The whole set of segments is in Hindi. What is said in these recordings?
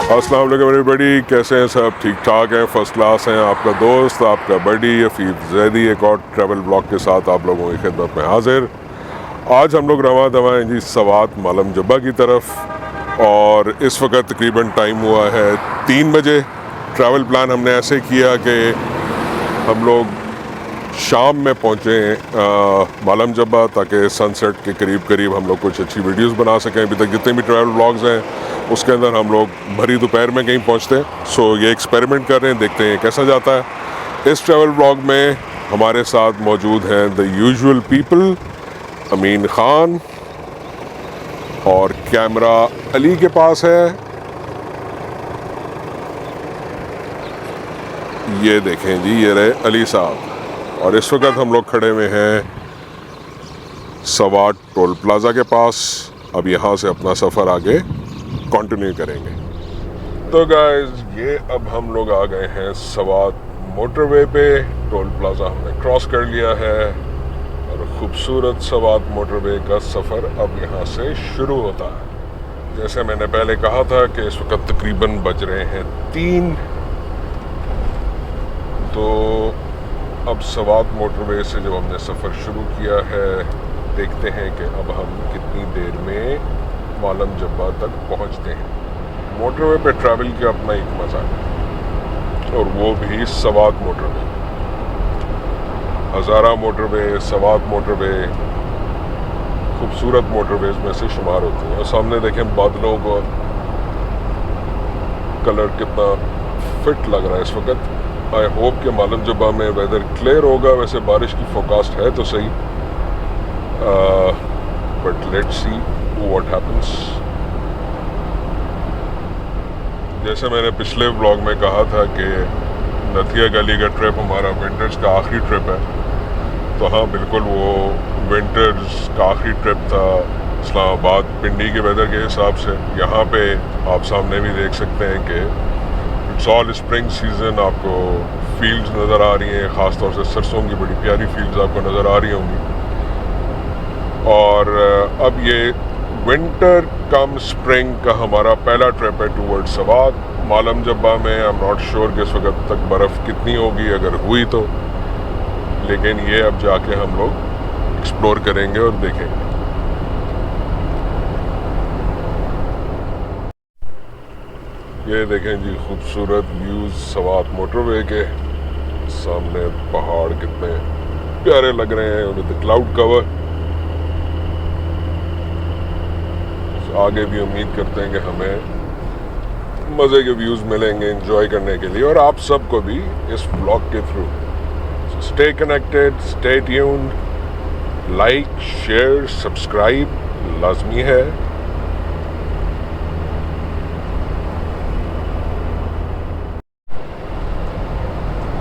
अस्सलाम वालेकुम एवरीबॉडी, कैसे हैं सब? ठीक ठाक हैं, फर्स्ट क्लास हैं। आपका दोस्त, आपका बडी अफीफ ज़ैदी एक और ट्रैवल ब्लॉग के साथ आप लोगों की खिदमत में हाजिर। आज हम लोग रवां दवा हैं जी स्वात मालम जब्बा की तरफ, और इस वक्त तकरीबन टाइम हुआ है 3 बजे। ट्रैवल प्लान हमने ऐसे किया कि हम लोग शाम में पहुँचे मालम जब्बा, ताकि सनसेट के करीब करीब हम लोग कुछ अच्छी वीडियोस बना सकें। अभी तक जितने भी ट्रैवल व्लॉग्स हैं उसके अंदर हम लोग भरी दोपहर में कहीं पहुंचते हैं। सो ये एक्सपेरिमेंट कर रहे हैं, देखते हैं कैसा जाता है। इस ट्रैवल व्लॉग में हमारे साथ मौजूद हैं द यूजुअल पीपल, अमीन ख़ान, और कैमरा अली के पास है। ये देखें जी, ये रहे अली साहब। और इस वक्त हम लोग खड़े हुए हैं स्वाट टोल प्लाज़ा के पास। अब यहाँ से अपना सफ़र आगे कंटिन्यू करेंगे। तो गाइस, ये अब हम लोग आ गए हैं स्वात मोटरवे पे। टोल प्लाज़ा हमने क्रॉस कर लिया है और ख़ूबसूरत स्वात मोटरवे का सफ़र अब यहाँ से शुरू होता है। जैसे मैंने पहले कहा था कि इस वक्त तकरीबन बज रहे हैं 3। तो अब स्वात मोटरवे से जब हमने सफ़र शुरू किया है, देखते हैं कि अब हम कितनी देर में मालम जब्बा तक पहुंचते हैं। मोटरवे पे ट्रैवल का अपना एक मज़ा है, और वो भी स्वात मोटरवे। हज़ारा मोटरवे, स्वात मोटरवे खूबसूरत मोटरवेज में से शुमार होती हैं। और सामने देखें बादलों का कलर कितना फिट लग रहा है इस वक्त। आई होप कि मालम जब्बा में वेदर क्लियर होगा। वैसे बारिश की फोरकास्ट है तो सही, but let's see what happens. जैसे मैंने पिछले व्लॉग में कहा था कि नथिया गली का ट्रिप हमारा विंटर्स का आखिरी ट्रिप है, तो हाँ बिल्कुल वो विंटर्स का आखिरी ट्रिप था इस्लामाबाद पिंडी के वेदर के हिसाब से। यहाँ पे आप सामने भी देख सकते हैं कि इट्स ऑल स्प्रिंग सीजन। आपको फील्ड्स नज़र आ रही हैं, ख़ास तौर से सरसों की बड़ी प्यारी फील्ड्स आपको नज़र आ रही होंगी। और अब ये विंटर कम स्प्रिंग का हमारा पहला ट्रिप है टूवर्ड स्वात मालम जब्बा में। आई एम नॉट श्योर कि इस वक्त तक बर्फ़ कितनी होगी, अगर हुई तो, लेकिन ये अब जाके हम लोग एक्सप्लोर करेंगे और देखेंगे। ये देखें जी, खूबसूरत व्यूज़ स्वात मोटरवे के। सामने पहाड़ कितने प्यारे लग रहे हैं विद क्लाउड कवर। आगे भी उम्मीद करते हैं कि हमें मज़े के व्यूज़ मिलेंगे एंजॉय करने के लिए, और आप सबको भी इस ब्लॉग के through. Stay connected, stay tuned, like, share, subscribe लाजमी है।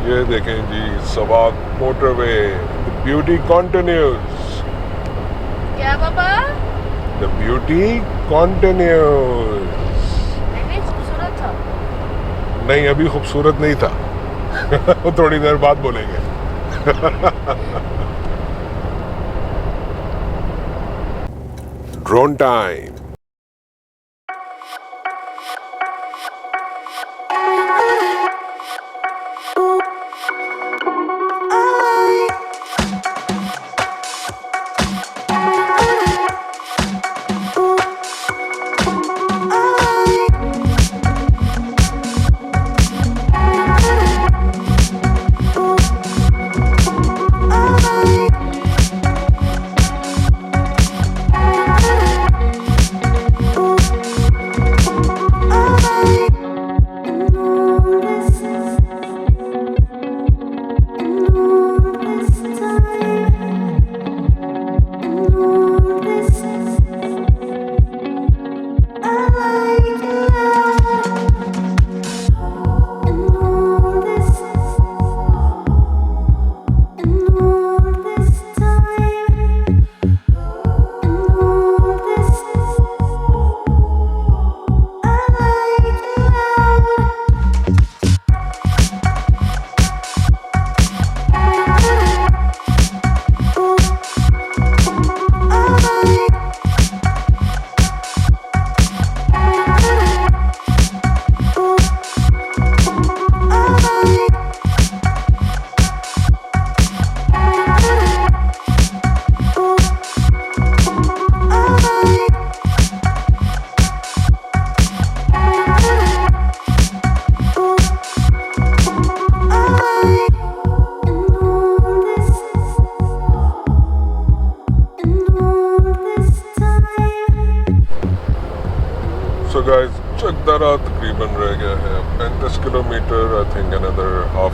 ये देखें जी, Swat motorway, the beauty continues. क्या बाबा? The beauty continues। नहीं, खूबसूरत था। नहीं, अभी खूबसूरत नहीं था। वो थोड़ी देर बाद बोलेंगे। Drone time.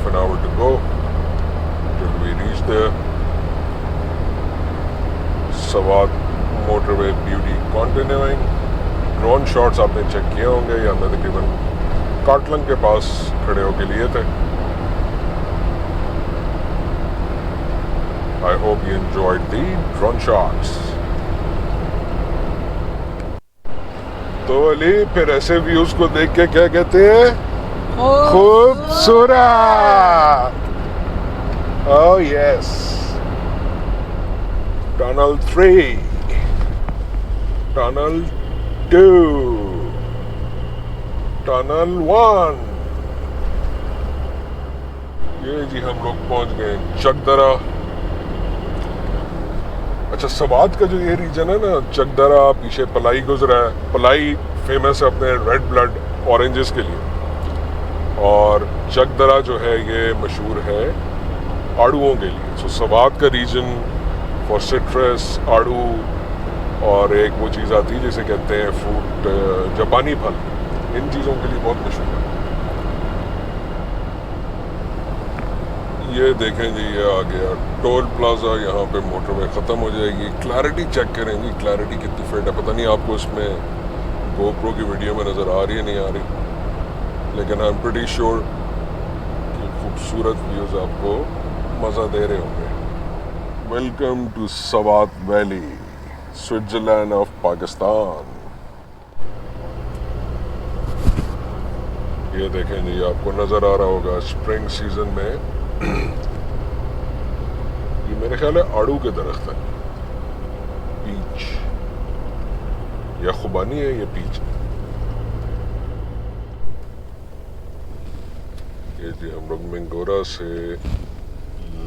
half an hour to go till we reach there. Swat motorway beauty continuing. Drone shots आपने चेक किए होंगे, या मैं तकरीबन काटलंग के पास खड़े होके लिए थे. I hope you enjoyed the drone shots. तो अली, फिर ऐसे व्यूज को देख के क्या कहते हैं? खूबसूरत. Oh yes. Tunnel 3, Tunnel 2, Tunnel 1. ये जी हम लोग पहुंच गए चकदरा. अच्छा, स्वात का जो ये रीजन है ना, चकदरा, पीछे पलाई गुजरा है. पलाई फेमस है अपने रेड ब्लड ऑरेंजेस के लिए, और चकदरा जो है ये मशहूर है आड़ुओं के लिए. सो स्वात का रीजन फॉर सिट्रस, आड़ू, और एक वो चीज़ आती है जिसे कहते हैं फ्रूट, जापानी फल, इन चीज़ों के लिए बहुत मशहूर है. ये देखें जी, ये आ गया टोल प्लाजा. यहाँ पे मोटरवे ख़त्म हो जाएगी. क्लैरिटी चेक करें जी, क्लैरिटी कितनी फिट है. पता नहीं आपको इसमें GoPro की वीडियो में नज़र आ रही है नहीं आ रही, लेकिन आई एम प्रीटी श्योर कि खूबसूरत व्यूज़ आपको मज़ा दे रहे होंगे. Welcome to Swat valley, Switzerland of Pakistan. ये देखें जी, आपको नज़र आ रहा होगा स्प्रिंग सीजन में ये मेरे ख्याल है आड़ू के दरख्त है. पीच या खुबानी है, ये पीच. ये जी हम लोग मिंगोरा से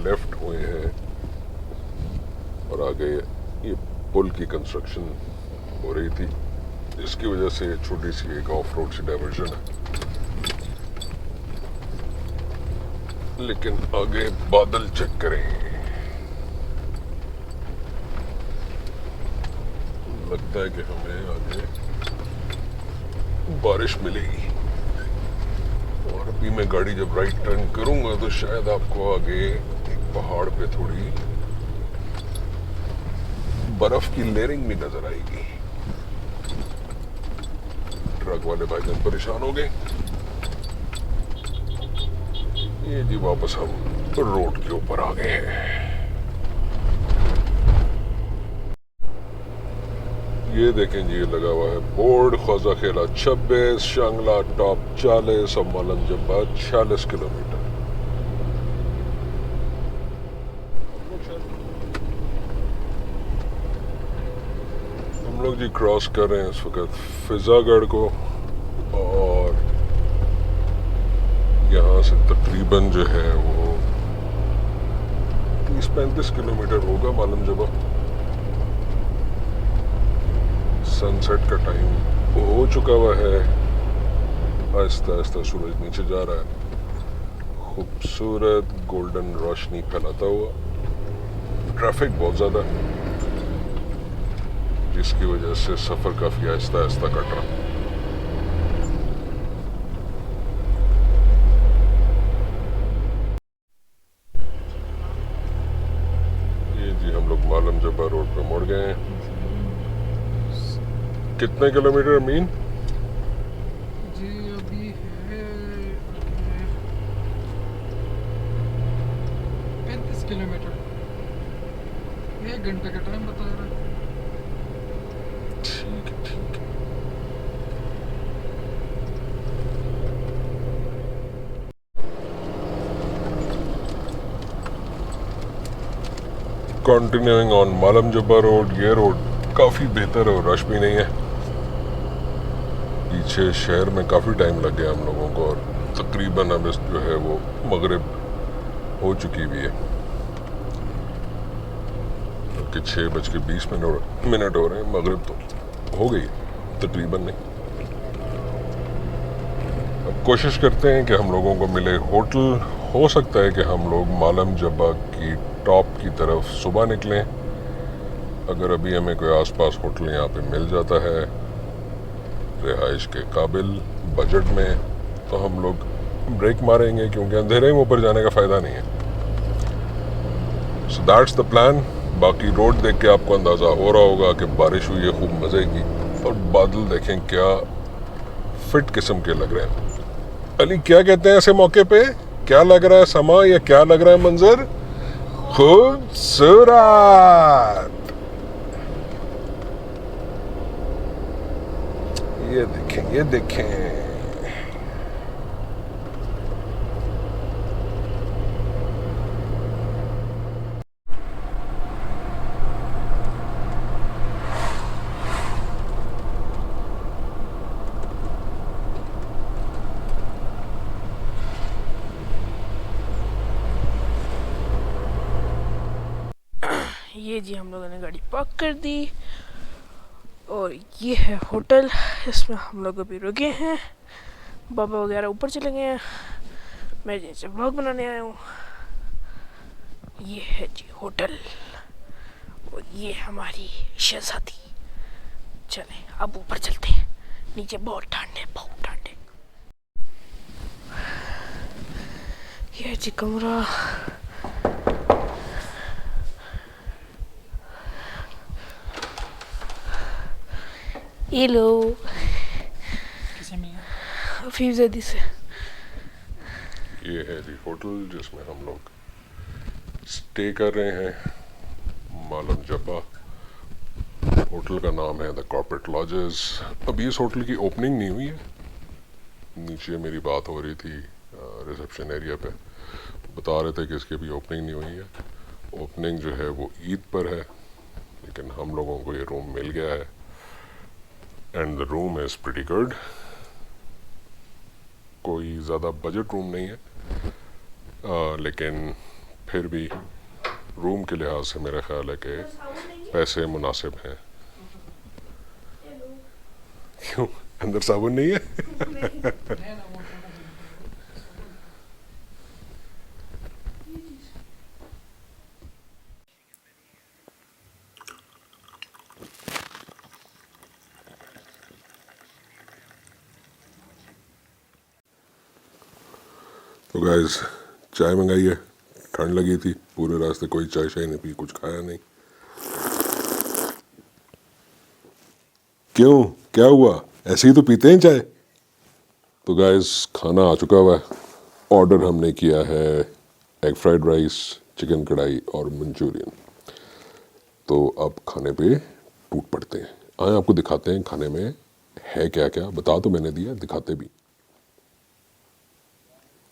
लेफ्ट हुए हैं और आगे ये पुल की कंस्ट्रक्शन हो रही थी, जिसकी वजह से छोटी सी एक ऑफ रोड सी डाइवर्जन है. लेकिन आगे बादल चेक करें, लगता है कि हमें आगे बारिश मिलेगी. और अभी मैं गाड़ी जब राइट टर्न करूंगा तो शायद आपको आगे एक पहाड़ पे थोड़ी बर्फ की लेयरिंग भी नजर आएगी. ट्रक वाले भाईजान परेशान हो गए. ये जी वापस हम रोड के ऊपर आ गए हैं. ये देखें जी, ये लगा हुआ है बोर्ड, ख्वाजा खेला 26, शांगला टॉप 40 और मालम जब्बा 46 किलोमीटर. हम लोग जी क्रॉस कर रहे हैं इस वक्त फिजागढ़ को, और यहाँ से तकरीबन जो है वो 30-35 किलोमीटर होगा मालम जब्बा. सनसेट का टाइम हो चुका हुआ है. आहिस्ता आहिस्ता सूरज नीचे जा रहा है, खूबसूरत गोल्डन रोशनी फैलाता हुआ. ट्रैफिक बहुत ज़्यादा है, जिसकी वजह से सफ़र काफ़ी आहिस्ता आहिस्ता कट रहा. ये जी हम लोग मालम जब्बा रोड पे मुड़ गए हैं. कितने किलोमीटर अमीन? जी अभी है 35 किलोमीटर. 1 घंटे का टाइम बता रहा है. ठीक है, ठीक है. Continuing on Malam Jabba road. ये रोड काफ़ी बेहतर है और रश भी नहीं है. पीछे शहर में काफ़ी टाइम लग गया हम लोगों को, और तकरीबन अब जो है वो मगरिब हो चुकी भी है, क्योंकि 6:20 हो रहे हैं. मगरिब तो हो गई तकरीबन नहीं. अब कोशिश करते हैं कि हम लोगों को मिले होटल. हो सकता है कि हम लोग मालम जब्बा की टॉप की तरफ सुबह निकलें. अगर अभी हमें कोई आसपास होटल यहाँ पे मिल जाता है रिहाइश के काबिल बजट में, तो हम लोग ब्रेक मारेंगे क्योंकि अंधेरे में ऊपर जाने का फ़ायदा नहीं है। So that's the plan. बाकी रोड देख के आपको अंदाज़ा हो रहा होगा कि बारिश हुई है खूब मज़े की, और बादल देखें क्या फिट किस्म के लग रहे हैं। अली क्या कहते हैं ऐसे मौके पे, क्या लग रहा है समा या क्या लग रहा है मंजर? खूबसूरत। ये देखें, ये देखें। ये जी हम लोगों ने गाड़ी पार्क कर दी और ये है होटल, इसमें हम लोग अभी रुके हैं। बाबा वगैरह ऊपर चले गए हैं, मैं जैसे व्लॉग बनाने आया हूँ। ये है जी होटल और ये हमारी शहजादी। चलें अब ऊपर चलते हैं, नीचे बहुत ठंड है, बहुत ठंड है। ये जी कमरा, हेलो किसे मिला? अफीफ ज़ैदी से। ये है जी होटल जिसमें हम लोग स्टे कर रहे हैं, मालम जब्बा। होटल का नाम है द कॉर्पोरेट लॉजेस। अभी इस होटल की ओपनिंग नहीं हुई है। नीचे मेरी बात हो रही थी रिसेप्शन एरिया पे, बता रहे थे कि इसकी अभी ओपनिंग नहीं हुई है। ओपनिंग जो है वो ईद पर है, लेकिन हम लोगों को ये रूम मिल गया है and the room is pretty good. कोई ज़्यादा बजट रूम नहीं है, लेकिन फिर भी रूम के लिहाज से मेरा ख्याल है कि पैसे मुनासिब हैं। क्यों अंदर साबुन नहीं है? तो गाइस चाय मंगाई है, ठंड लगी थी, पूरे रास्ते कोई चाय शाय नहीं पी, कुछ खाया नहीं। क्यों, क्या हुआ? ऐसे ही तो पीते हैं चाय। तो गाइस खाना आ चुका हुआ है। ऑर्डर हमने किया है एग फ्राइड राइस, चिकन कढ़ाई और मंचूरियन। तो अब खाने पे टूट पड़ते हैं। आए आपको दिखाते हैं खाने में है क्या क्या। बता तो मैंने दिया, दिखाते भी।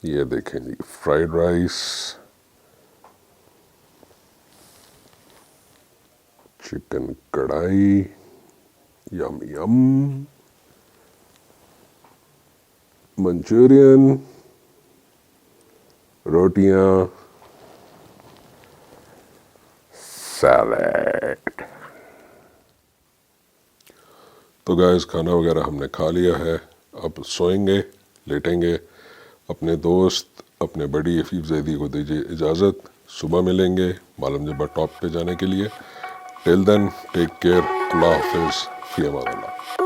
ये देखें जी फ्राइड राइस, चिकन कढ़ाई, यम यम, मंचूरियन, रोटियां, सैलेड। तो गाइस खाना वगैरह हमने खा लिया है, अब सोएंगे, लेटेंगे। अपने दोस्त अपने बड़ी अफीफ ज़ैदी को दीजिए इजाज़त। सुबह मिलेंगे मालम जब्बा टॉप पे जाने के लिए। टिल देन टेक केयर, अल्लाह हाफिज़, फ़ी अमान अल्लाह।